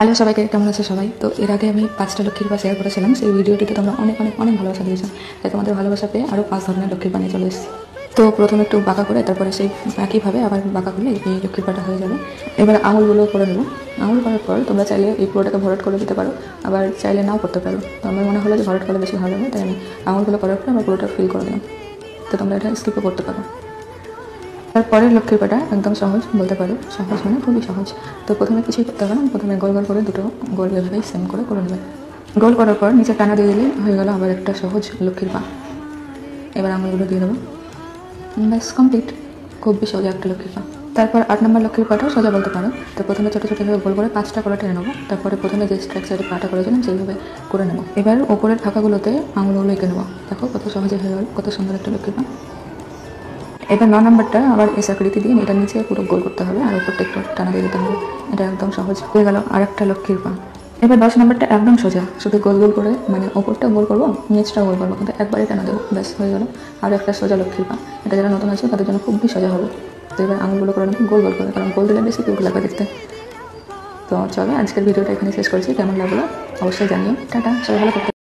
Hello সবাইকে, কেমন আছে সবাই? তো এর আগে আমি 5টা লক্ষ্মীর পা শেয়ার করেছিলাম। সেই ভিডিওটিতে তোমরা অনেক অনেক অনেক ভালোবাসা দিয়েছো। তাই তোমাদের ভালোবাসা পেয়ে আরও 5 ধরনের লক্ষ্মীর পা নিয়ে চলে এসেছি। তো প্রথমে একটু বাঁকা করে, তারপরে সেই একইভাবে আবার বাঁকা করলে এই লক্ষ্মীর পাটা হয়ে যাবে। এবার আঙুলগুলো করে নেবো। আঙুল করার পর তোমরা চাইলে এই পুরোটাকে ভরাট করে দিতে পারো, আবার চাইলে নাও করতে পারো। তো আমার মনে হলো যে ভরাট করলে বেশি ভালো হবে, তাই আমি আঙুলগুলো করার পর আবার পুরোটা ফিল করে দিলাম। তো তোমরা এটা স্কিপও করতে পারো। তারপরের লক্ষ্মীর পাটা একদম সহজ বলতে পারো, সহজ মানে খুবই সহজ। তো প্রথমে কিছুই করতে হবে না, প্রথমে গোল গোল করে দুটো গোল এভাবেই সেম করে নেবে। গোল করার পর নিচে টানা দিয়ে দিলেই হয়ে গেল আবার একটা সহজ লক্ষ্মীর পা। এবার আঙুলগুলো দিয়ে দেবো, ব্যাস কমপ্লিট। খুবই সোজা একটা লক্ষ্মীর পা। তারপর 8 নম্বর লক্ষ্মীর পাটাও সোজা বলতে পারো। তো প্রথমে ছোটো ছোটোভাবে গোল করে 5টা করে টেনে নেবো। তারপরে প্রথমে যে স্ট্রাইক সাইডে পাটা করেছিলাম সেইভাবে করে নেবো। এবার ওপরের ফাঁকাগুলোতে আঙুলগুলো এঁকে নেবো। দেখো কত সহজে হয়ে গেল, কত সুন্দর একটা লক্ষ্মীর পা। এবার 9 নম্বরটা আবার এস আকৃতি দিয়ে এটা নিচে পুরো গোল করতে হবে, আর উপরটা একটু টানা দিয়ে দিতে হবে। এটা একদম সহজ হয়ে গেল আর একটা লক্ষ্মীর পা। এবার 10 নম্বরটা একদম সোজা, শুধু গোল গোল করে, মানে ওপরটা গোল করবো, নিচটাও গোল করবো, কিন্তু একবারই টানা দেবো, ব্যাস হয়ে গেল আর একটা সোজা লক্ষ্মীর পা। এটা যারা নতুন আছে তাদের জন্য খুবই সোজা হবে। তো এবার আঙুলগুলো করে নেবো গোল গোল করে, কারণ গোল দিলে বেশি কিউট লাগবে দেখতে। তো চলো আজকের ভিডিওটা এখানে শেষ করছি। কেমন লাগলো অবশ্যই জানিও। টাটা, সবাই ভালো থাকবে।